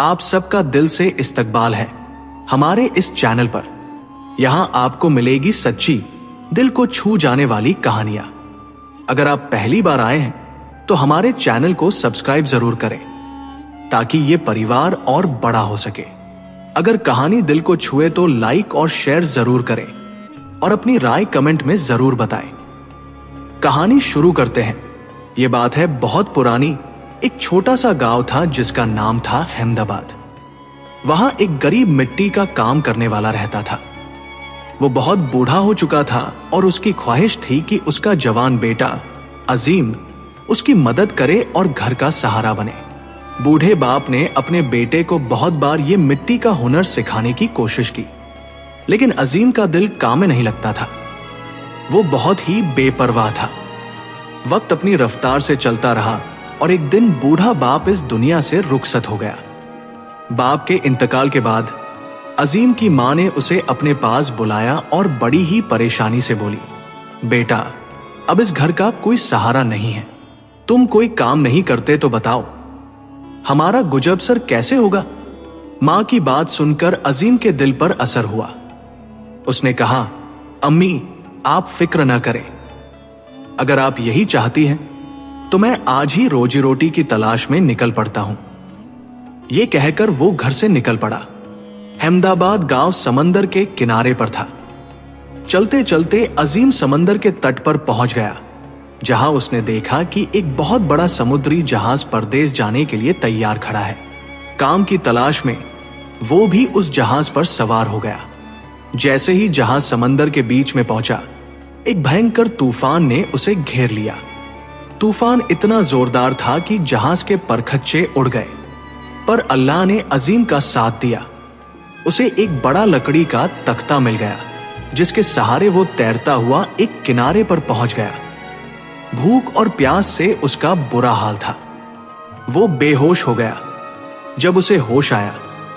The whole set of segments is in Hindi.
आप सबका दिल से इस्तकबाल है हमारे इस चैनल पर। यहां आपको मिलेगी सच्ची, दिल को छू जाने वाली कहानियां। अगर आप पहली बार आए हैं तो हमारे चैनल को सब्सक्राइब जरूर करें ताकि ये परिवार और बड़ा हो सके। अगर कहानी दिल को छुए तो लाइक और शेयर जरूर करें और अपनी राय कमेंट में जरूर बताएं। कहानी शुरू करते हैं। ये बात है बहुत पुरानी। एक छोटा सा गांव था जिसका नाम था अहमदाबाद। वहां एक गरीब मिट्टी का काम करने वाला रहता था। वो बहुत बूढ़ा हो चुका था और उसकी ख्वाहिश थी कि उसका जवान बेटा अजीम उसकी मदद करे और घर का सहारा बने। बूढ़े बाप ने अपने बेटे को बहुत बार ये मिट्टी का हुनर सिखाने की कोशिश की, लेकिन अजीम का दिल काम में नहीं लगता था। वो बहुत ही बेपरवाह था। वक्त अपनी रफ्तार से चलता रहा और एक दिन बूढ़ा बाप इस दुनिया से रुखसत हो गया। बाप के इंतकाल के बाद अजीम की मां ने उसे अपने पास बुलाया और बड़ी ही परेशानी से बोली, बेटा, अब इस घर का कोई सहारा नहीं है। तुम कोई काम नहीं करते तो बताओ, हमारा गुजबसर कैसे होगा? मां की बात सुनकर अजीम के दिल पर असर हुआ। उसने कहा, अम्मी, आप फिक्र ना करें। अगर आप यही चाहती हैं तो मैं आज ही रोजी रोटी की तलाश में निकल पड़ता हूं। यह कहकर वो घर से निकल पड़ा। अहमदाबाद गांव समंदर के किनारे पर था। चलते चलते अजीम समंदर के तट पर पहुंच गया, जहां उसने देखा कि एक बहुत बड़ा समुद्री जहाज परदेश जाने के लिए तैयार खड़ा है। काम की तलाश में वो भी उस जहाज पर सवार हो गया। जैसे ही जहाज समंदर के बीच में पहुंचा, एक भयंकर तूफान ने उसे घेर लिया। तूफान इतना जोरदार था कि जहाज के परखच्चे उड़ गए, पर अल्लाह ने अजीम का साथ दिया। उसे एक बड़ा लकड़ी का तख्ता मिल गया, जिसके सहारे वो तैरता हुआ एक किनारे पर पहुंच गया। भूख और प्यास से उसका बुरा हाल था। वो बेहोश हो गया। जब उसे होश आया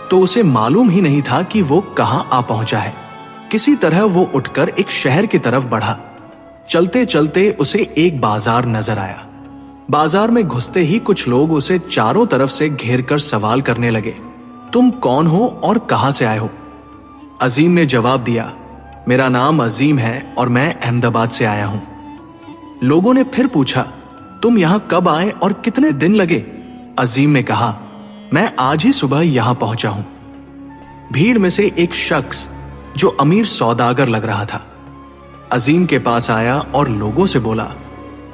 तो उसे मालूम ही नहीं था कि वो कहां आ पहुंचा है। किसी तरह वो उठकर एक शहर की तरफ बढ़ा। चलते चलते उसे एक बाजार नजर आया। बाजार में घुसते ही कुछ लोग उसे चारों तरफ से घेरकर सवाल करने लगे, तुम कौन हो और कहां से आए हो? अजीम ने जवाब दिया, मेरा नाम अजीम है और मैं अहमदाबाद से आया हूं। लोगों ने फिर पूछा, तुम यहां कब आए और कितने दिन लगे? अजीम ने कहा, मैं आज ही सुबह यहां पहुंचा हूं। भीड़ में से एक शख्स जो अमीर सौदागर लग रहा था, अजीम के पास आया और लोगों से बोला,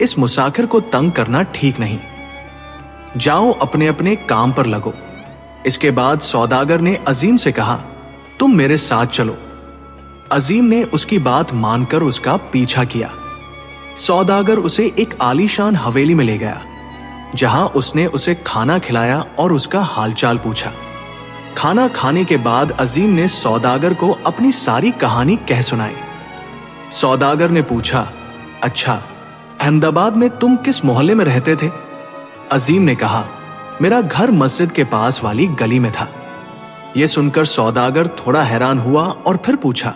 इस मुसाफिर को तंग करना ठीक नहीं, जाओ अपने अपने काम पर लगो। इसके बाद सौदागर ने अजीम से कहा, तुम मेरे साथ चलो। अजीम ने उसकी बात मानकर उसका पीछा किया। सौदागर उसे एक आलीशान हवेली में ले गया, जहां उसने उसे खाना खिलाया और उसका हालचाल पूछा। खाना खाने के बाद अजीम ने सौदागर को अपनी सारी कहानी कह सुनाई। सौदागर ने पूछा, अच्छा, अहमदाबाद में तुम किस मोहल्ले में रहते थे? अजीम ने कहा, मेरा घर मस्जिद के पास वाली गली में था। यह सुनकर सौदागर थोड़ा हैरान हुआ और फिर पूछा,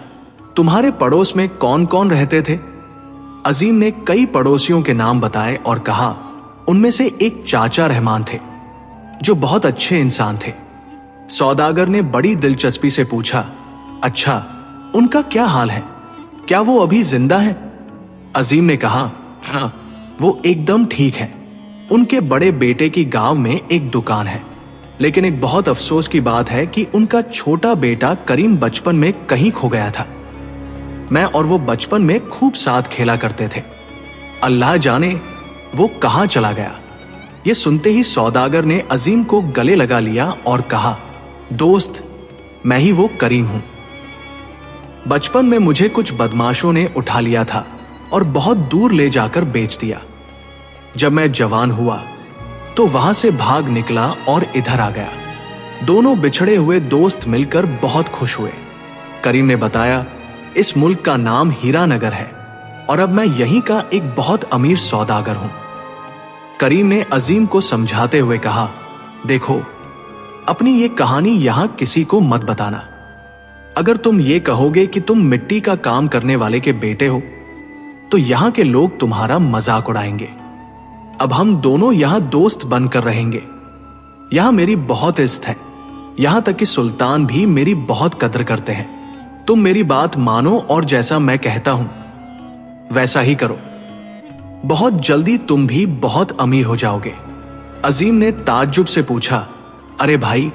तुम्हारे पड़ोस में कौन कौन रहते थे? अजीम ने कई पड़ोसियों के नाम बताए और कहा, उनमें से एक चाचा रहमान थे, जो बहुत अच्छे इंसान थे। सौदागर ने बड़ी दिलचस्पी से पूछा, अच्छा, उनका क्या हाल है? क्या वो अभी जिंदा है? अजीम ने कहा, हाँ, वो एकदम ठीक है। उनके बड़े बेटे की गांव में एक दुकान है, लेकिन एक बहुत अफसोस की बात है कि उनका छोटा बेटा करीम बचपन में कहीं खो गया था। मैं और वो बचपन में खूब साथ खेला करते थे। अल्लाह जाने वो कहां चला गया। ये सुनते ही सौदागर ने अजीम को गले लगा लिया और कहा, दोस्त, मैं ही वो करीम हूं। बचपन में मुझे कुछ बदमाशों ने उठा लिया था और बहुत दूर ले जाकर बेच दिया। जब मैं जवान हुआ तो वहां से भाग निकला और इधर आ गया। दोनों बिछड़े हुए दोस्त मिलकर बहुत खुश हुए। करीम ने बताया, इस मुल्क का नाम हीरानगर है और अब मैं यहीं का एक बहुत अमीर सौदागर हूं। करीम ने अजीम को समझाते हुए कहा, देखो, अपनी ये कहानी यहां किसी को मत बताना। अगर तुम ये कहोगे कि तुम मिट्टी का काम करने वाले के बेटे हो तो यहां के लोग तुम्हारा मजाक उड़ाएंगे। अब हम दोनों यहां दोस्त बनकर रहेंगे। यहां मेरी बहुत इज्जत है, यहां तक कि सुल्तान भी मेरी बहुत कदर करते हैं। तुम मेरी बात मानो और जैसा मैं कहता हूं वैसा ही करो। बहुत जल्दी तुम भी बहुत अमीर हो जाओगे। अजीम ने ताज्जुब से पूछा, अरे भाई,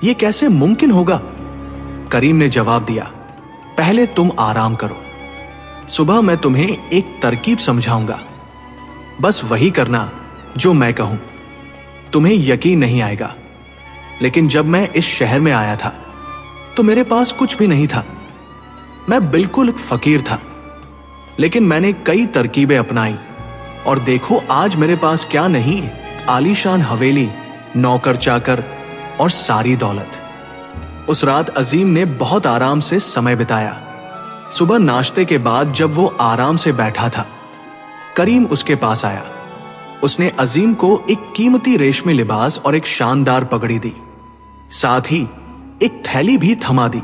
ये कैसे मुमकिन होगा? करीम ने जवाब दिया, पहले तुम आराम करो, सुबह मैं तुम्हें एक तरकीब समझाऊंगा। बस वही करना जो मैं कहूं। तुम्हें यकीन नहीं आएगा, लेकिन जब मैं इस शहर में आया था तो मेरे पास कुछ भी नहीं था। मैं बिल्कुल फकीर था, लेकिन मैंने कई तरकीबें अपनाई और देखो आज मेरे पास क्या नहीं, आलीशान हवेली, नौकर चाकर और सारी दौलत। उस रात अजीम ने बहुत आराम से समय बिताया। सुबह नाश्ते के बाद जब वो आराम से बैठा था, करीम उसके पास आया। उसने अजीम को एक कीमती रेशमी लिबास और एक शानदार पगड़ी दी, साथ ही एक थैली भी थमा दी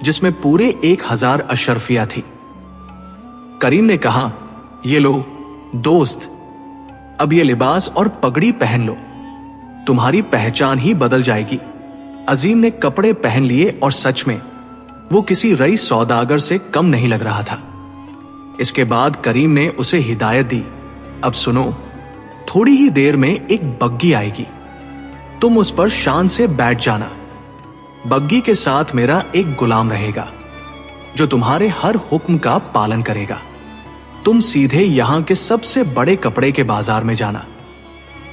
जिसमें पूरे 1000 अशरफिया थी। करीम ने कहा, ये लो दोस्त, अब ये लिबास और पगड़ी पहन लो, तुम्हारी पहचान ही बदल जाएगी। अजीम ने कपड़े पहन लिए और सच में वो किसी रईस सौदागर से कम नहीं लग रहा था। इसके बाद करीम ने उसे हिदायत दी, अब सुनो, थोड़ी ही देर में एक बग्गी आएगी, तुम उस पर शान से बैठ जाना। बग्गी के साथ मेरा एक गुलाम रहेगा जो तुम्हारे हर हुक्म का पालन करेगा। तुम सीधे यहां के सबसे बड़े कपड़े के बाजार में जाना,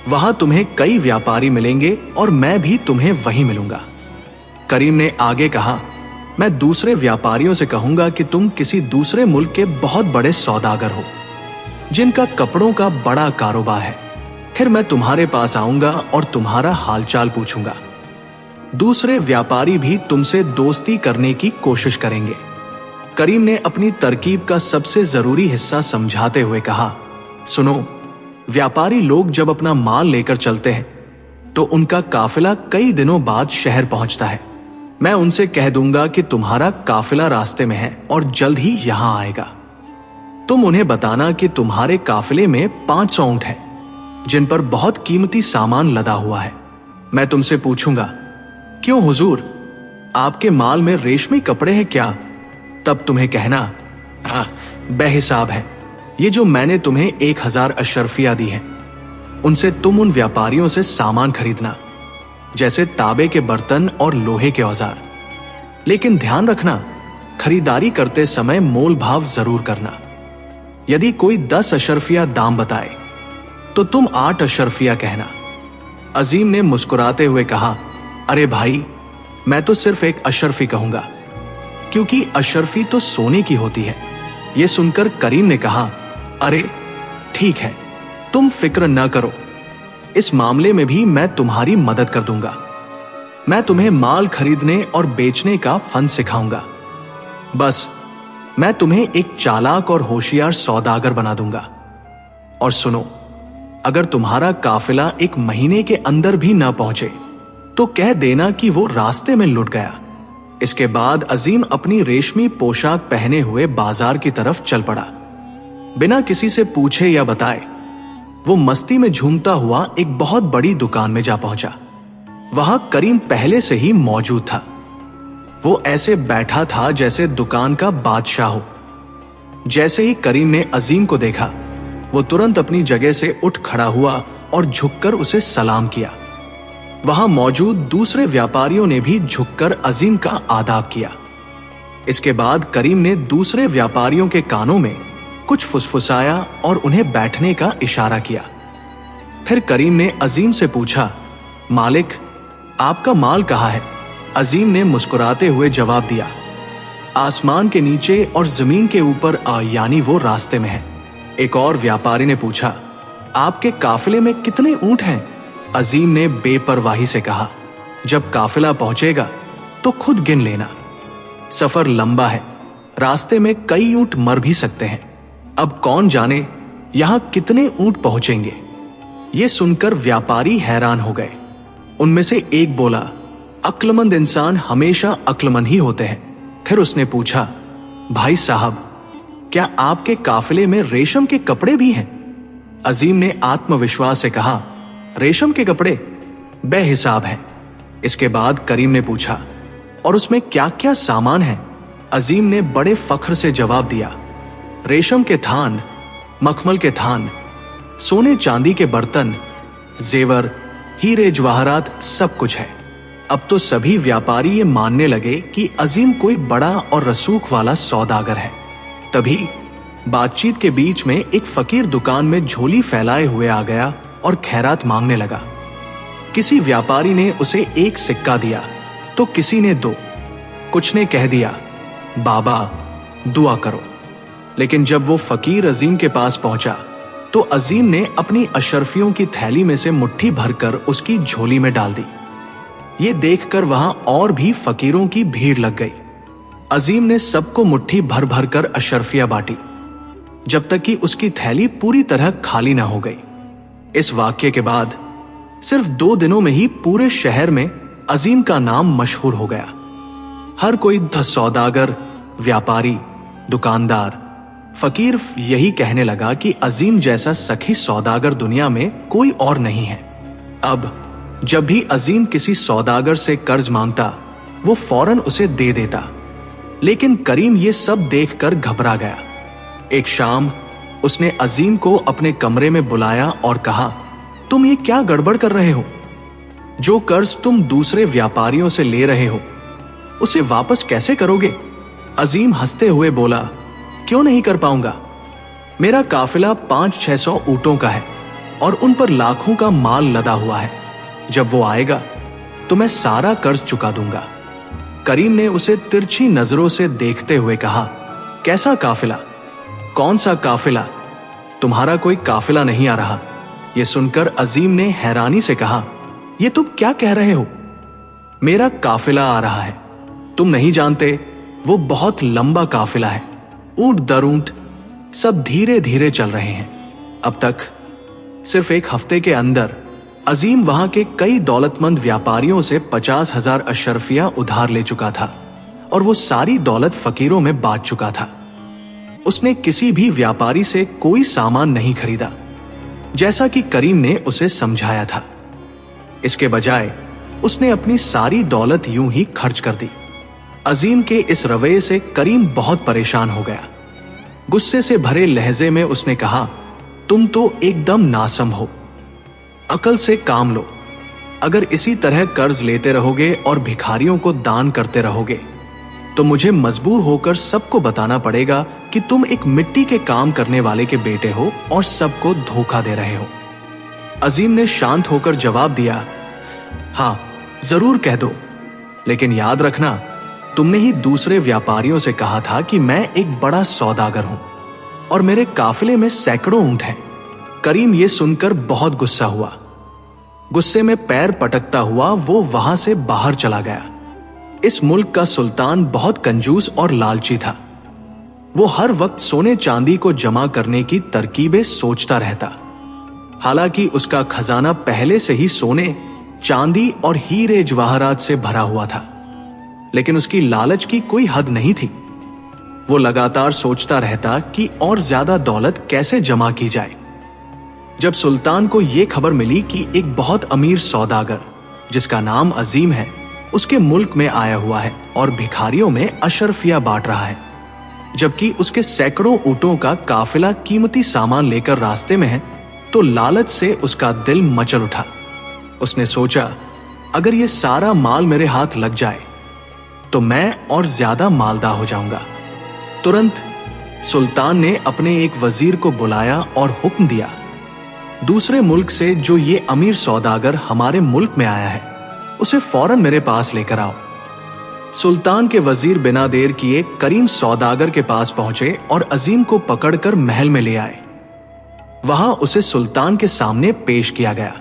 वहां तुम्हें कई व्यापारी मिलेंगे और मैं भी तुम्हें वहीं मिलूंगा। करीम ने आगे कहा, मैं दूसरे व्यापारियों से कहूंगा कि तुम किसी दूसरे मुल्क के बहुत बड़े सौदागर हो जिनका कपड़ों का बड़ा कारोबार है। फिर मैं तुम्हारे पास आऊंगा और तुम्हारा हालचाल पूछूंगा। दूसरे व्यापारी भी तुमसे दोस्ती करने की कोशिश करेंगे। करीम ने अपनी तरकीब का सबसे जरूरी हिस्सा समझाते हुए कहा, सुनो, व्यापारी लोग जब अपना माल लेकर चलते हैं तो उनका काफिला कई दिनों बाद शहर पहुंचता है। मैं उनसे कह दूंगा कि तुम्हारा काफिला रास्ते में है और जल्द ही यहां आएगा। तुम उन्हें बताना कि तुम्हारे काफिले में 500 ऊंट हैं जिन पर बहुत कीमती सामान लदा हुआ है। मैं तुमसे पूछूंगा, क्यों हुजूर, आपके माल में रेशमी कपड़े हैं क्या? तब तुम्हें कहना, हाँ, बेहिसाब है। ये जो मैंने तुम्हें 1000 अशरफिया दी है, उनसे तुम उन व्यापारियों से सामान खरीदना, जैसे तांबे के बर्तन और लोहे के औजार। लेकिन ध्यान रखना, खरीदारी करते समय मोल भाव जरूर करना। यदि कोई 10 अशरफिया दाम बताए तो तुम 8 अशरफिया कहना। अजीम ने मुस्कुराते हुए कहा, अरे भाई, मैं तो सिर्फ एक अशरफी कहूंगा, क्योंकि अशरफी तो सोने की होती है। यह सुनकर करीम ने कहा, अरे ठीक है, तुम फिक्र न करो, इस मामले में भी मैं तुम्हारी मदद कर दूंगा। मैं तुम्हें माल खरीदने और बेचने का फन सिखाऊंगा। बस मैं तुम्हें एक चालाक और होशियार सौदागर बना दूंगा। और सुनो, अगर तुम्हारा काफिला 1 महीने के अंदर भी ना पहुंचे तो कह देना कि वो रास्ते में लुट गया। इसके बाद अजीम अपनी रेशमी पोशाक पहने हुए बाजार की तरफ चल पड़ा। बिना किसी से पूछे या बताए वो मस्ती में झूमता हुआ एक बहुत बड़ी दुकान में जा पहुंचा। वहां करीम पहले से ही मौजूद था। वो ऐसे बैठा था जैसे दुकान का बादशाह हो। जैसे ही करीम ने अजीम को देखा, वो तुरंत अपनी जगह से उठ खड़ा हुआ और झुककर उसे सलाम किया। वहां मौजूद दूसरे व्यापारियों ने भी झुककर अजीम का आदाब किया। इसके बाद करीम ने दूसरे व्यापारियों के कानों में कुछ फुसफुसाया और उन्हें बैठने का इशारा किया। फिर करीम ने अजीम से पूछा, मालिक, आपका माल कहाँ है? अजीम ने मुस्कुराते हुए जवाब दिया, आसमान के नीचे और जमीन के ऊपर, यानी वो रास्ते में है। एक और व्यापारी ने पूछा, आपके काफिले में कितने ऊंट हैं? अजीम ने बेपरवाही से कहा, जब काफिला पहुंचेगा तो खुद गिन लेना। सफर लंबा है, रास्ते में कई ऊंट मर भी सकते हैं। अब कौन जाने यहां कितने ऊंट पहुंचेंगे। यह सुनकर व्यापारी हैरान हो गए। उनमें से एक बोला, अक्लमंद इंसान हमेशा अक्लमंद ही होते हैं। फिर उसने पूछा, भाई साहब, क्या आपके काफिले में रेशम के कपड़े भी हैं? अजीम ने आत्मविश्वास से कहा, रेशम के कपड़े बेहिसाब हैं। इसके बाद करीम ने पूछा, और उसमें क्या क्या सामान है? अजीम ने बड़े फख्र से जवाब दिया, रेशम के थान, मखमल के थान, सोने चांदी के बर्तन, जेवर, हीरे जवाहरात, सब कुछ है। अब तो सभी व्यापारी ये मानने लगे कि अजीम कोई बड़ा और रसूख वाला सौदागर है। तभी बातचीत के बीच में एक फकीर दुकान में झोली फैलाए हुए आ गया और खैरात मांगने लगा। किसी व्यापारी ने उसे एक सिक्का दिया तो किसी ने 2, कुछ ने कह दिया, बाबा दुआ करो। लेकिन जब वो फकीर अजीम के पास पहुंचा तो अजीम ने अपनी अशरफियों की थैली में से मुट्ठी भरकर उसकी झोली में डाल दी। ये देखकर वहां और भी फकीरों की भीड़ लग गई। अजीम ने सबको मुट्ठी भर भर कर अशरफियां बांटी, जब तक कि उसकी थैली पूरी तरह खाली ना हो गई। इस वाक्य के बाद सिर्फ 2 दिनों में ही पूरे शहर में अजीम का नाम मशहूर हो गया। हर कोई सौदागर, व्यापारी, दुकानदार, फकीर यही कहने लगा कि अजीम जैसा सखी सौदागर दुनिया में कोई और नहीं है। अब जब भी अजीम किसी सौदागर से कर्ज मांगता, वो फौरन उसे दे देता। लेकिन करीम ये सब देखकर घबरा गया। एक शाम उसने अजीम को अपने कमरे में बुलाया और कहा, तुम ये क्या गड़बड़ कर रहे हो? जो कर्ज तुम दूसरे व्यापारियों से ले रहे हो, उसे वापस कैसे करोगे? अजीम हंसते हुए बोला, क्यों नहीं कर पाऊंगा? मेरा काफिला 500-600 ऊंटों का है और उन पर लाखों का माल लदा हुआ है। जब वो आएगा तो मैं सारा कर्ज चुका दूंगा। करीम ने उसे तिरछी नजरों से देखते हुए कहा, कैसा काफिला? कौन सा काफिला? तुम्हारा कोई काफिला नहीं आ रहा। यह सुनकर अजीम ने हैरानी से कहा, यह तुम क्या कह रहे हो? मेरा काफिला आ रहा है। तुम नहीं जानते, वो बहुत लंबा काफिला है। ऊंट दर ऊंट सब धीरे धीरे चल रहे हैं। अब तक सिर्फ एक हफ्ते के अंदर अजीम वहां के कई दौलतमंद व्यापारियों से 50,000 अशरफियां उधार ले चुका था और वो सारी दौलत फकीरों में बांट चुका था। उसने किसी भी व्यापारी से कोई सामान नहीं खरीदा, जैसा कि करीम ने उसे समझाया था। इसके बजाय उसने अपनी सारी दौलत यूं ही खर्च कर दी। अजीम के इस रवैये से करीम बहुत परेशान हो गया। गुस्से से भरे लहजे में उसने कहा, तुम तो एकदम नासम हो। अकल से काम लो। अगर इसी तरह कर्ज लेते रहोगे और भिखारियों को दान करते रहोगे तो मुझे मजबूर होकर सबको बताना पड़ेगा कि तुम एक मिट्टी के काम करने वाले के बेटे हो और सबको धोखा दे रहे हो। अजीम ने शांत होकर जवाब दिया, हां जरूर कह दो, लेकिन याद रखना, तुमने ही दूसरे व्यापारियों से कहा था कि मैं एक बड़ा सौदागर हूं और मेरे काफिले में सैकड़ों ऊंट हैं। करीम ये सुनकर बहुत गुस्सा हुआ। गुस्से में पैर पटकता हुआ वो वहां से बाहर चला गया। इस मुल्क का सुल्तान बहुत कंजूस और लालची था। वो हर वक्त सोने चांदी को जमा करने की तरकीबें सोचता रहता। हालांकि उसका खजाना पहले से ही सोने, चांदी और हीरे जवाहरात से भरा हुआ था, लेकिन उसकी लालच की कोई हद नहीं थी। वो लगातार सोचता रहता कि और ज्यादा दौलत कैसे जमा की जाए। जब सुल्तान को यह खबर मिली कि एक बहुत अमीर सौदागर जिसका नाम अजीम है उसके मुल्क में आया हुआ है और भिखारियों में अशरफिया बांट रहा है, जबकि उसके सैकड़ों ऊंटों का काफिला कीमती सामान लेकर रास्ते में है, तो लालच से उसका दिल मचल उठा। उसने सोचा, अगर ये सारा माल मेरे हाथ लग जाए तो मैं और ज्यादा मालदार हो जाऊंगा। तुरंत सुल्तान ने अपने एक वजीर को बुलाया और हुक्म दिया, दूसरे मुल्क से जो ये अमीर सौदागर हमारे मुल्क में आया है उसे फौरन मेरे पास लेकर आओ। सुल्तान के वजीर बिना देर किए करीम सौदागर के पास पहुंचे और अजीम को पकड़कर महल में ले आए। वहां उसे सुल्तान के सामने पेश किया गया।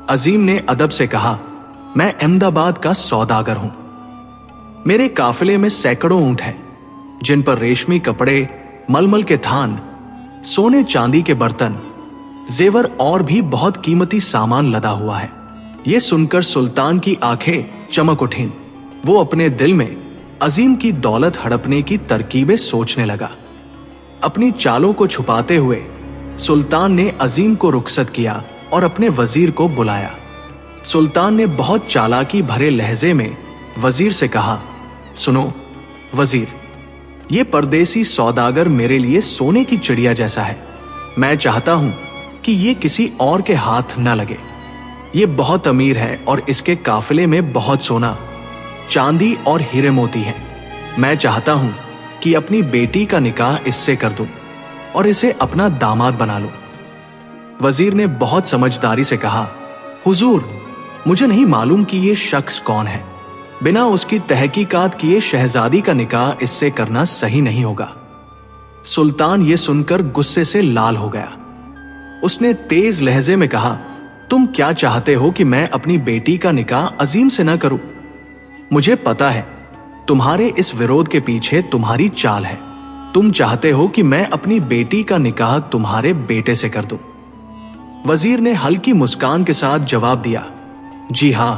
अजीम ने अदब से कहा, मैं अहमदाबाद का सौदागर हूं। मेरे काफिले में सैकड़ों ऊंट हैं जिन पर रेशमी कपड़े, मलमल के थान, सोने चांदी के बर्तन, जेवर और भी बहुत कीमती सामान लदा हुआ है। यह सुनकर सुल्तान की आंखें चमक उठीं। वो अपने दिल में अजीम की दौलत हड़पने की तरकीबें सोचने लगा। अपनी चालों को छुपाते हुए सुल्तान ने अजीम को रुखसत किया और अपने वजीर को बुलाया। सुल्तान ने बहुत चालाकी भरे लहजे में वजीर से कहा, सुनो वजीर, ये परदेसी सौदागर मेरे लिए सोने की चिड़िया जैसा है। मैं चाहता हूं कि ये किसी और के हाथ न लगे। ये बहुत अमीर है और इसके काफिले में बहुत सोना, चांदी और हीरे मोती हैं। मैं चाहता हूं कि अपनी बेटी का निकाह इससे कर दूं और इसे अपना दामाद बना लूं। वजीर ने बहुत समझदारी से कहा, हुजूर, मुझे नहीं मालूम कि ये शख्स कौन है। बिना उसकी तहकीकात किए शहजादी का निकाह इससे करना सही नहीं होगा। सुल्तान ये सुनकर गुस्से से लाल हो गया। उसने तेज लहजे में कहा, तुम क्या चाहते हो कि मैं अपनी बेटी का निकाह अजीम से न करूं? मुझे पता है तुम्हारे इस विरोध के पीछे तुम्हारी चाल है। तुम चाहते हो कि मैं अपनी बेटी का निकाह तुम्हारे बेटे से कर दूं। वजीर ने हल्की मुस्कान के साथ जवाब दिया, जी हां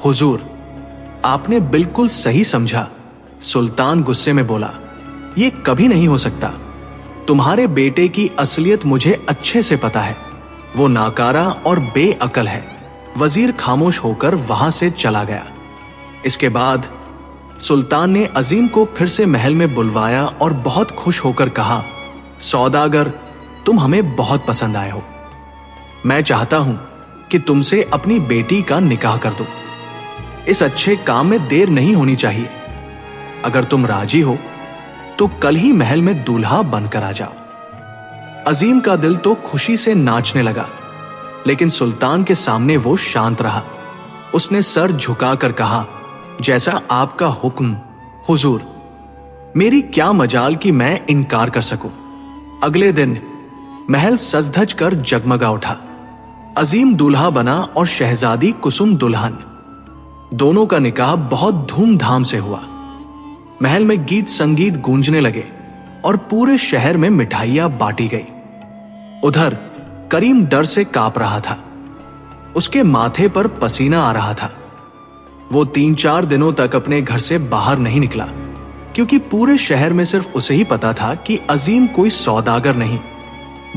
हुजूर, आपने बिल्कुल सही समझा। सुल्तान गुस्से में बोला, यह कभी नहीं हो सकता। तुम्हारे बेटे की असलियत मुझे अच्छे से पता है। वो नाकारा और बेअकल है। वजीर खामोश होकर वहां से चला गया। इसके बाद सुल्तान ने अजीम को फिर से महल में बुलवाया और बहुत खुश होकर कहा, सौदागर, तुम हमें बहुत पसंद आए हो। मैं चाहता हूं कि तुमसे अपनी बेटी का निकाह कर दूं। इस अच्छे काम में देर नहीं होनी चाहिए। अगर तुम राजी हो तो कल ही महल में दूल्हा बनकर आ जाओ। अजीम का दिल तो खुशी से नाचने लगा, लेकिन सुल्तान के सामने वो शांत रहा। उसने सर झुकाकर कहा, जैसा आपका हुक्म हुजूर। मेरी क्या मजाल कि मैं इनकार कर सकूं। अगले दिन महल सज धज कर जगमगा उठा। अजीम दूल्हा बना और शहजादी कुसुम दुल्हन। दोनों का निकाह बहुत धूमधाम से हुआ। महल में गीत संगीत गूंजने लगे और पूरे शहर में मिठाइयां बांटी गई। उधर करीम डर से कांप रहा था। उसके माथे पर पसीना आ रहा था। वो 3-4 दिनों तक अपने घर से बाहर नहीं निकला, क्योंकि पूरे शहर में सिर्फ उसे ही पता था कि अजीम कोई सौदागर नहीं,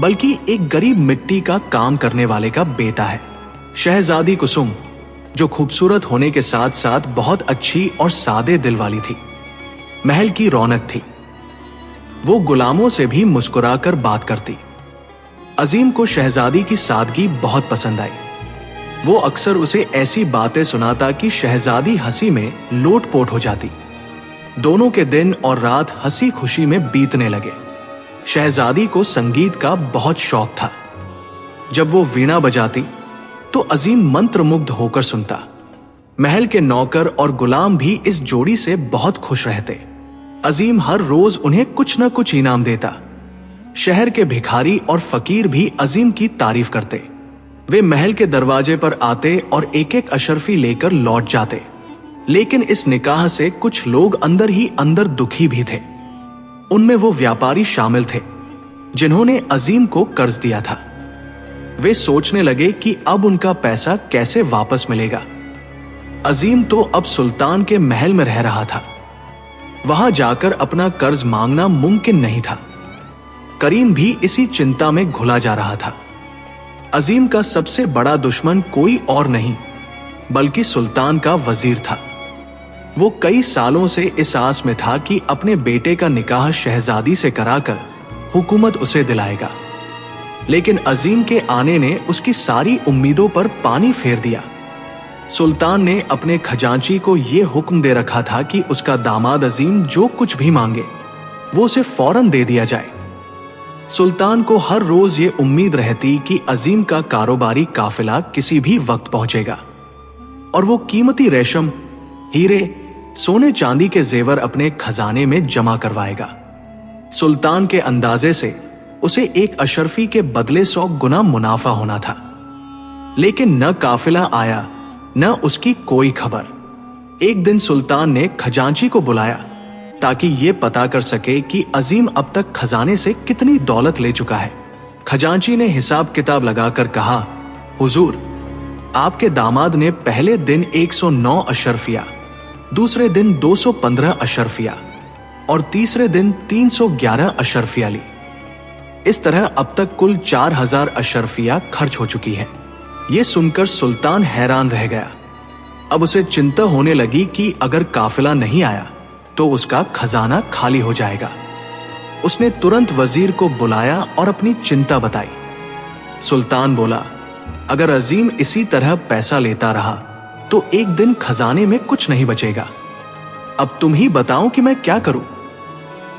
बल्कि एक गरीब मिट्टी का काम करने वाले का बेटा है। शहजादी कुसुम, जो खूबसूरत होने के साथ साथ बहुत अच्छी और सादे दिल वाली थी, महल की रौनक थी। वो गुलामों से भी मुस्कुराकर बात करती। अजीम को शहजादी की सादगी बहुत पसंद आई। वो अक्सर उसे ऐसी बातें सुनाता कि शहजादी हंसी में लोटपोट हो जाती। दोनों के दिन और रात हंसी खुशी में बीतने लगे। शहजादी को संगीत का बहुत शौक था। जब वो वीणा बजाती तो अजीम मंत्रमुग्ध होकर सुनता। महल के नौकर और गुलाम भी इस जोड़ी से बहुत खुश रहते। अजीम हर रोज उन्हें कुछ न कुछ इनाम देता। शहर के भिखारी और फकीर भी अजीम की तारीफ करते। वे महल के दरवाजे पर आते और एक एक अशर्फी लेकर लौट जाते। लेकिन इस निकाह से कुछ लोग अंदर ही अंदर दुखी भी थे। उनमें वो व्यापारी शामिल थे जिन्होंने अजीम को कर्ज दिया था। वे सोचने लगे कि अब उनका पैसा कैसे वापस मिलेगा। अजीम तो अब सुल्तान के महल में रह रहा था। वहां जाकर अपना कर्ज मांगना मुमकिन नहीं था। करीम भी इसी चिंता में घुला जा रहा था। अजीम का सबसे बड़ा दुश्मन कोई और नहीं बल्कि सुल्तान का वजीर था। वो कई सालों से इस आस में था कि अपने बेटे का निकाह शहजादी से कराकर हुकूमत उसे दिलाएगा, लेकिन अजीम के आने ने उसकी सारी उम्मीदों पर पानी फेर दिया। सुल्तान ने अपने खजांची को यह हुक्म दे रखा था कि उसका दामाद अजीम जो कुछ भी मांगे वो उसे फौरन दे दिया जाए। सुल्तान को हर रोज ये उम्मीद रहती कि अजीम का कारोबारी काफिला किसी भी वक्त पहुंचेगा और वो कीमती रेशम, हीरे, सोने चांदी के जेवर अपने खजाने में जमा करवाएगा। सुल्तान के अंदाजे से उसे एक अशर्फी के बदले 100 गुना मुनाफा होना था। लेकिन न काफिला आया न उसकी कोई खबर। एक दिन सुल्तान ने खजांची को बुलाया ताकि ये पता कर सके कि अजीम अब तक खजाने से कितनी दौलत ले चुका है। खजांची ने हिसाब किताब लगाकर कहा, हुजूर, आपके दामाद ने पहले दिन 109 अशर्फिया, दूसरे दिन 215 अशर्फिया और तीसरे दिन 311 अशर्फिया ली। इस तरह अब तक कुल 4000 अशरफिया खर्च हो चुकी है। ये सुनकर सुल्तान हैरान रह गया। अब उसे चिंता होने लगी कि अगर काफिला नहीं आया तो उसका खजाना खाली हो जाएगा। उसने तुरंत वजीर को बुलाया और अपनी चिंता बताई। सुल्तान बोला, अगर अजीम इसी तरह पैसा लेता रहा तो एक दिन खजाने में कुछ नहीं बचेगा। अब तुम ही बताओ कि मैं क्या करूं?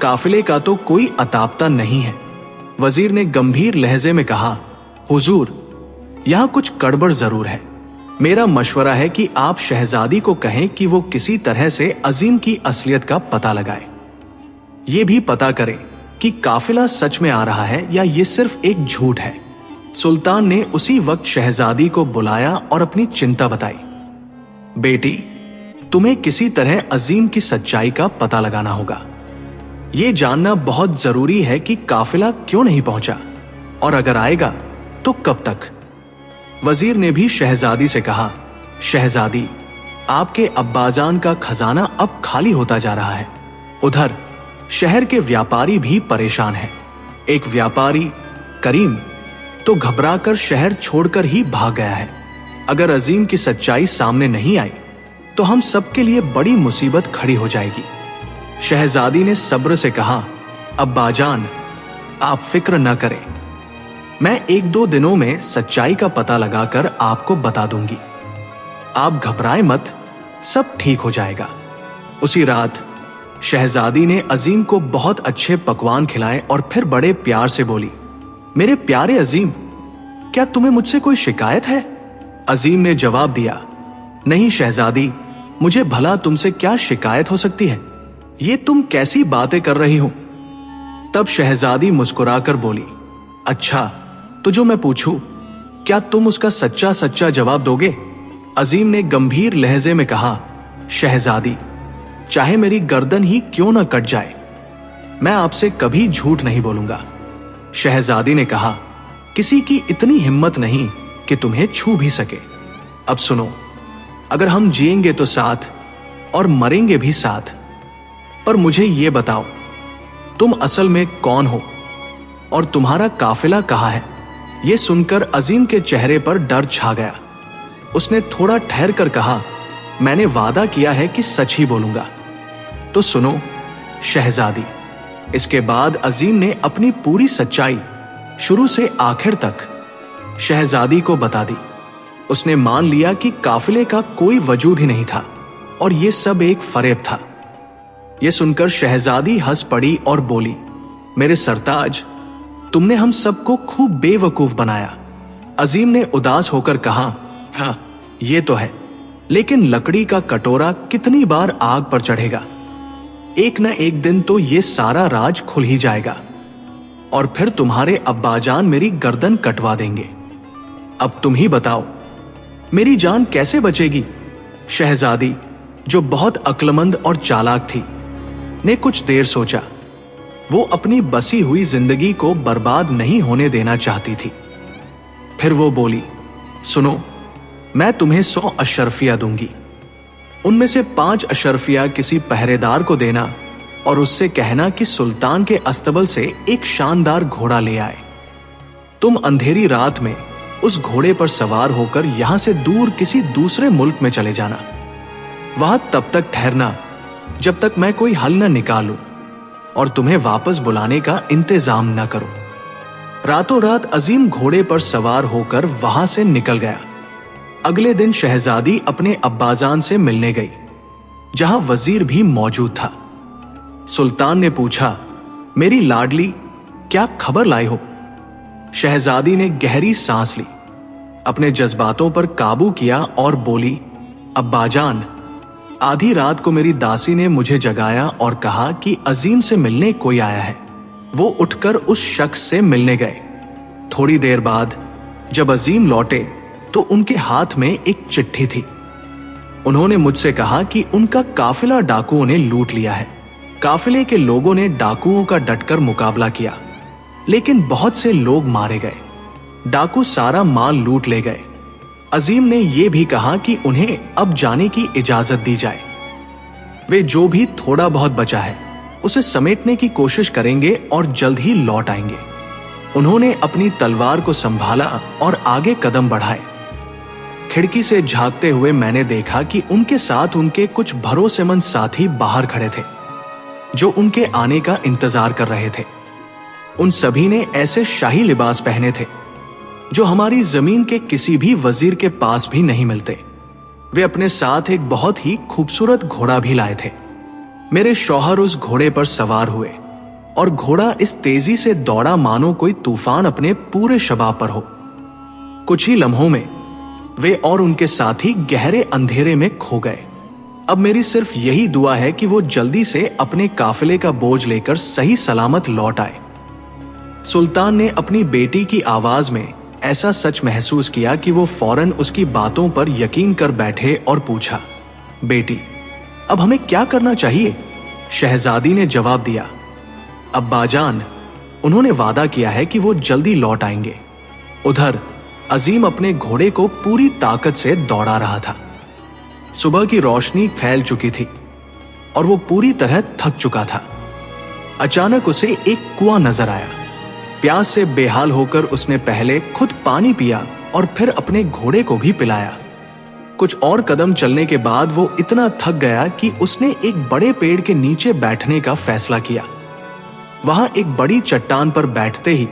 काफिले का तो कोई अतापता नहीं है। वजीर ने गंभीर लहजे में कहा, हुजूर, यहां कुछ गड़बड़ जरूर है। मेरा मशवरा है कि आप शहजादी को कहें कि वो किसी तरह से अजीम की असलियत का पता लगाए। ये भी पता करें कि काफिला सच में आ रहा है या ये सिर्फ एक झूठ है। सुल्तान ने उसी वक्त शहजादी को बुलाया और अपनी चिंता बताई। बेटी, तुम्हें किसी तरह अजीम की सच्चाई का पता लगाना होगा। यह जानना बहुत जरूरी है कि काफिला क्यों नहीं पहुंचा और अगर आएगा तो कब तक। वजीर ने भी शहजादी से कहा, शहजादी, आपके अब्बाजान का खजाना अब खाली होता जा रहा है। उधर शहर के व्यापारी भी परेशान हैं। एक व्यापारी करीम तो घबराकर शहर छोड़कर ही भाग गया है। अगर अजीम की सच्चाई सामने नहीं आई तो हम सबके लिए बड़ी मुसीबत खड़ी हो जाएगी। शहजादी ने सब्र से कहा, अब्बाजान, आप फिक्र न करें, मैं 1-2 दिनों में सच्चाई का पता लगाकर आपको बता दूंगी। आप घबराएं मत, सब ठीक हो जाएगा। उसी रात शहजादी ने अजीम को बहुत अच्छे पकवान खिलाए और फिर बड़े प्यार से बोली, मेरे प्यारे अजीम, क्या तुम्हें मुझसे कोई शिकायत है? अजीम ने जवाब दिया, नहीं शहजादी, मुझे भला तुमसे क्या शिकायत हो सकती है? ये तुम कैसी बातें कर रही हो? तब शहजादी मुस्कुराकर बोली, अच्छा, तो जो मैं पूछूं, क्या तुम उसका सच्चा सच्चा जवाब दोगे? अजीम ने गंभीर लहजे में कहा, शहजादी, चाहे मेरी गर्दन ही क्यों न कट जाए, मैं आपसे कभी झूठ नहीं बोलूंगा। शहजादी ने कहा, किसी की इतनी हिम्मत नहीं कि तुम्हें छू भी सके। अब सुनो, अगर हम जिएंगे तो साथ और मरेंगे भी साथ। पर मुझे यह बताओ, तुम असल में कौन हो और तुम्हारा काफिला कहां है? यह सुनकर अजीम के चेहरे पर डर छा गया। उसने थोड़ा ठहर कर कहा, मैंने वादा किया है कि सच ही बोलूंगा। तो सुनो शहजादी। इसके बाद अजीम ने अपनी पूरी सच्चाई शुरू से आखिर तक शहजादी को बता दी। उसने मान लिया कि काफिले का कोई वजूद ही नहीं था और यह सब एक फरेब था। यह सुनकर शहजादी हंस पड़ी और बोली, मेरे सरताज, तुमने हम सबको खूब बेवकूफ बनाया। अजीम ने उदास होकर कहा, हाँ, ये तो है, लेकिन लकड़ी का कटोरा कितनी बार आग पर चढ़ेगा? एक न एक दिन तो ये सारा राज खुल ही जाएगा और फिर तुम्हारे अब्बाजान मेरी गर्दन कटवा देंगे। अब तुम ही बताओ, मेरी जान कैसे बचेगी? शहजादी, जो बहुत अक्लमंद और चालाक थी, ने कुछ देर सोचा। वो अपनी बसी हुई जिंदगी को बर्बाद नहीं होने देना चाहती थी। फिर वो बोली, सुनो, मैं तुम्हें 100 अशरफिया दूंगी। उनमें से 5 अशरफिया किसी पहरेदार को देना और उससे कहना कि सुल्तान के अस्तबल से एक शानदार घोड़ा ले आए। तुम अंधेरी रात में उस घोड़े पर सवार होकर यहां से दूर किसी दूसरे मुल्क में चले जाना। वहां तब तक ठहरना जब तक मैं कोई हल न निकालूं और तुम्हें वापस बुलाने का इंतजाम न करूं। रातों रात अजीम घोड़े पर सवार होकर वहां से निकल गया। अगले दिन शहजादी अपने अब्बाजान से मिलने गई, जहां वजीर भी मौजूद था। सुल्तान ने पूछा, मेरी लाडली, क्या खबर लाई हो? शहजादी ने गहरी सांस ली, अपने जज्बातों पर काबू किया और बोली, अब्बाजान, आधी रात को मेरी दासी ने मुझे जगाया और कहा कि अजीम से मिलने कोई आया है। वो उठकर उस शख्स से मिलने गए। थोड़ी देर बाद जब अजीम लौटे तो उनके हाथ में एक चिट्ठी थी। उन्होंने मुझसे कहा कि उनका काफिला डाकुओं ने लूट लिया है। काफिले के लोगों ने डाकुओं का डटकर मुकाबला किया, लेकिन बहुत से लोग मारे गए। डाकू सारा माल लूट ले गए। अजीम ने यह भी कहा कि उन्हें अब जाने की इजाजत दी जाए। वे जो भी थोड़ा बहुत बचा है उसे समेटने की कोशिश करेंगे और जल्द ही लौट आएंगे। उन्होंने अपनी तलवार को संभाला और आगे कदम बढ़ाए। खिड़की से झांकते हुए मैंने देखा कि उनके साथ उनके कुछ भरोसेमंद साथी बाहर खड़े थे, जो उनके आने का इंतजार कर रहे थे। उन सभी ने ऐसे शाही लिबास पहने थे जो हमारी जमीन के किसी भी वजीर के पास भी नहीं मिलते। वे अपने साथ एक बहुत ही खूबसूरत घोड़ा भी लाए थे। मेरे शौहर उस घोड़े पर सवार हुए और घोड़ा इस तेजी से दौड़ा मानो कोई तूफान अपने पूरे शबाब पर हो। कुछ ही लम्हों में वे और उनके साथी गहरे अंधेरे में खो गए। अब मेरी सिर्फ यही दुआ है कि वो जल्दी से अपने काफिले का बोझ लेकर सही सलामत लौट आए। सुल्तान ने अपनी बेटी की आवाज में ऐसा सच महसूस किया कि वो फौरन उसकी बातों पर यकीन कर बैठे और पूछा, बेटी, अब हमें क्या करना चाहिए? शहजादी ने जवाब दिया, अब्बाजान, उन्होंने वादा किया है कि वो जल्दी लौट आएंगे। उधर अजीम अपने घोड़े को पूरी ताकत से दौड़ा रहा था। सुबह की रोशनी फैल चुकी थी और वो पूरी तरह थक चुका था। अचानक उसे एक कुआं नजर आया। प्यास से बेहाल होकर उसने पहले खुद पानी पिया और फिर अपने घोड़े को भी पिलाया। कुछ और कदम चलने के बाद वो इतना थक गया कि उसने एक बड़े पेड़ के नीचे बैठने का फैसला किया। वहां एक बड़ी चट्टान पर बैठते ही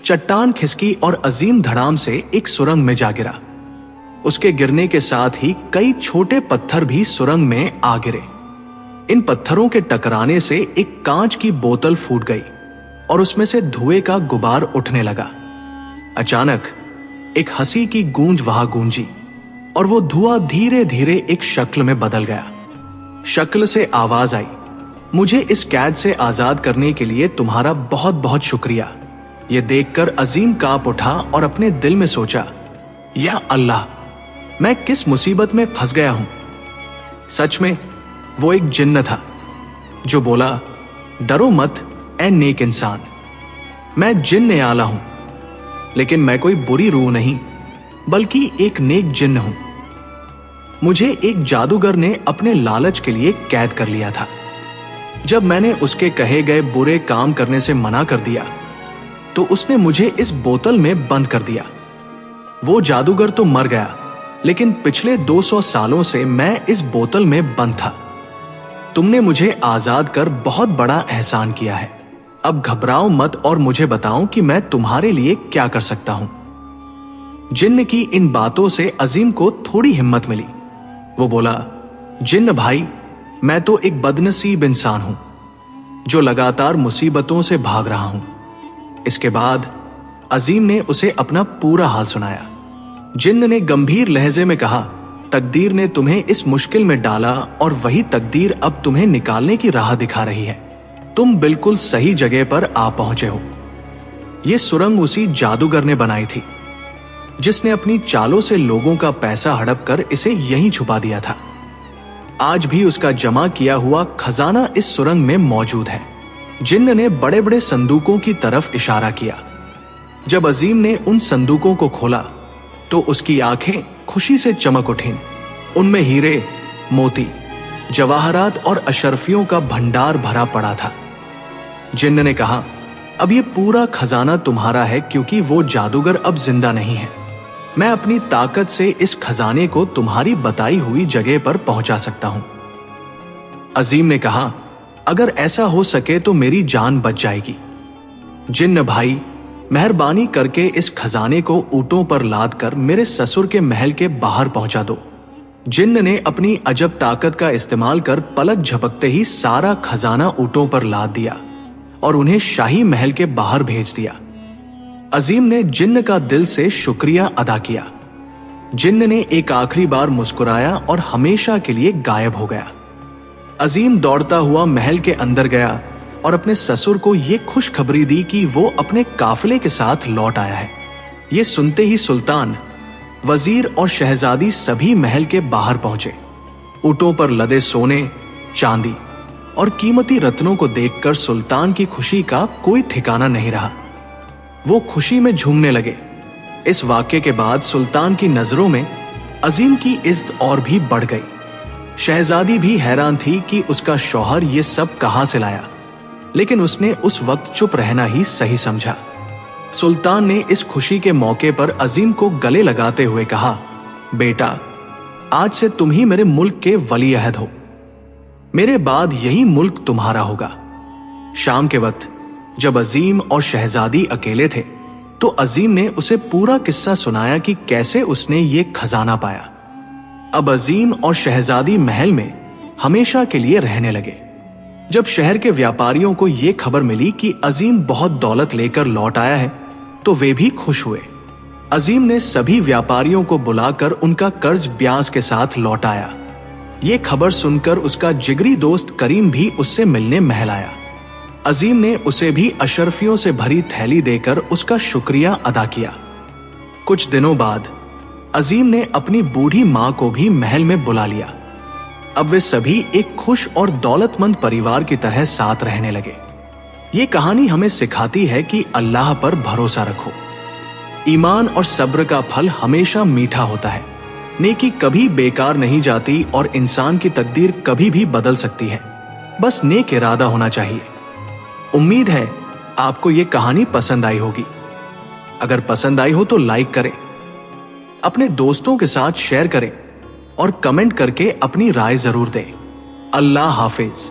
चट्टान खिसकी और अजीम धड़ाम से एक सुरंग में जा गिरा। उसके गिरने के साथ ही कई छोटे पत्थर भी सुरंग में आ गिरे। इन पत्थरों के टकराने से एक कांच की बोतल फूट गई और उसमें से धुएं का गुबार उठने लगा। अचानक एक हंसी की गूंज वहां गूंजी और वो धुआं धीरे धीरे एक शक्ल में बदल गया। शक्ल से आवाज आई, मुझे इस कैद से आजाद करने के लिए तुम्हारा बहुत बहुत शुक्रिया। यह देखकर अजीम कांप उठा और अपने दिल में सोचा, या अल्लाह, मैं किस मुसीबत में फंस गया हूं। सच में वो एक जिन्न था जो बोला, डरो मत ऐ नेक इंसान, मैं जिन्न आला हूं, लेकिन मैं कोई बुरी रूह नहीं बल्कि एक नेक जिन्न हूं। मुझे एक जादूगर ने अपने लालच के लिए कैद कर लिया था। जब मैंने उसके कहे गए बुरे काम करने से मना कर दिया तो उसने मुझे इस बोतल में बंद कर दिया। वो जादूगर तो मर गया, लेकिन पिछले 200 सालों से मैं इस बोतल में बंद था। तुमने मुझे आजाद कर बहुत बड़ा एहसान किया है। अब घबराओ मत और मुझे बताओ कि मैं तुम्हारे लिए क्या कर सकता हूं। जिन्न की इन बातों से अजीम को थोड़ी हिम्मत मिली। वो बोला, जिन्न भाई, मैं तो एक बदनसीब इंसान हूं जो लगातार मुसीबतों से भाग रहा हूं। इसके बाद अजीम ने उसे अपना पूरा हाल सुनाया। जिन्न ने गंभीर लहजे में कहा, तकदीर ने तुम्हें इस मुश्किल में डाला और वही तकदीर अब तुम्हें निकालने की राह दिखा रही है। तुम बिल्कुल सही जगह पर आ पहुंचे हो। यह सुरंग उसी जादूगर ने बनाई थी जिसने अपनी चालों से लोगों का पैसा हड़प कर इसे यहीं छुपा दिया था। आज भी उसका जमा किया हुआ खजाना इस सुरंग में मौजूद है। जिन्न ने बड़े बड़े संदूकों की तरफ इशारा किया। जब अजीम ने उन संदूकों को खोला तो उसकी आंखें खुशी से चमक उठीं। उनमें हीरे, मोती, जवाहरात और अशरफियों का भंडार भरा पड़ा था। जिन्न ने कहा, अब ये पूरा खजाना तुम्हारा है क्योंकि वो जादूगर अब जिंदा नहीं है। मैं अपनी ताकत से इस खजाने को तुम्हारी बताई हुई जगह पर पहुंचा सकता हूं। अजीम ने कहा, अगर ऐसा हो सके तो मेरी जान बच जाएगी। जिन्न भाई, मेहरबानी करके इस खजाने को ऊंटों पर लाद कर मेरे ससुर के महल के बाहर पहुंचा दो। जिन्न ने अपनी अजब ताकत का इस्तेमाल कर पलक झपकते ही सारा खजाना ऊंटों पर लाद दिया और उन्हें शाही महल के बाहर भेज दिया। अजीम ने जिन्न का दिल से शुक्रिया अदा किया। जिन्न ने एक आखिरी बार मुस्कुराया और हमेशा के लिए गायब हो गया। अजीम दौड़ता हुआ महल के अंदर गया और अपने ससुर को यह खुशखबरी दी कि वो अपने काफिले के साथ लौट आया है। ये सुनते ही सुल्तान, वजीर और शहजादी सभी महल के बाहर पहुंचे। ऊंटों पर लदे सोने, चांदी और कीमती रत्नों को देखकर सुल्तान की खुशी का कोई ठिकाना नहीं रहा। वो खुशी में झूमने लगे। इस वाक्य के बाद सुल्तान की नजरों में अजीम की इज्जत और भी बढ़ गई। शहजादी भी हैरान थी कि उसका शौहर ये सब कहां से लाया, लेकिन उसने उस वक्त चुप रहना ही सही समझा। सुल्तान ने इस खुशी के मौके पर अजीम को गले लगाते हुए कहा, बेटा, आज से तुम ही मेरे मुल्क के वली अहद हो। मेरे बाद यही मुल्क तुम्हारा होगा। शाम के वक्त जब अजीम और शहजादी अकेले थे तो अजीम ने उसे पूरा किस्सा सुनाया कि कैसे उसने ये खजाना पाया। अब अजीम और शहजादी महल में हमेशा के लिए रहने लगे। जब शहर के व्यापारियों को यह खबर मिली कि अजीम बहुत दौलत लेकर लौट आया है तो वे भी खुश हुए। अजीम ने सभी व्यापारियों को बुलाकर उनका कर्ज ब्याज के साथ लौटाया। ये खबर सुनकर उसका जिगरी दोस्त करीम भी उससे मिलने महल आया। अजीम ने उसे भी अशरफियों से भरी थैली देकर उसका शुक्रिया अदा किया। कुछ दिनों बाद अजीम ने अपनी बूढ़ी मां को भी महल में बुला लिया। अब वे सभी एक खुश और दौलतमंद परिवार की तरह साथ रहने लगे। ये कहानी हमें सिखाती है कि अल्लाह पर भरोसा रखो। ईमान और सब्र का फल हमेशा मीठा होता है। नेकी कभी बेकार नहीं जाती और इंसान की तकदीर कभी भी बदल सकती है। बस नेक इरादा होना चाहिए। उम्मीद है आपको ये कहानी पसंद आई होगी। अगर पसंद आई हो तो लाइक करें, अपने दोस्तों के साथ शेयर करें और कमेंट करके अपनी राय जरूर दें। अल्लाह हाफिज।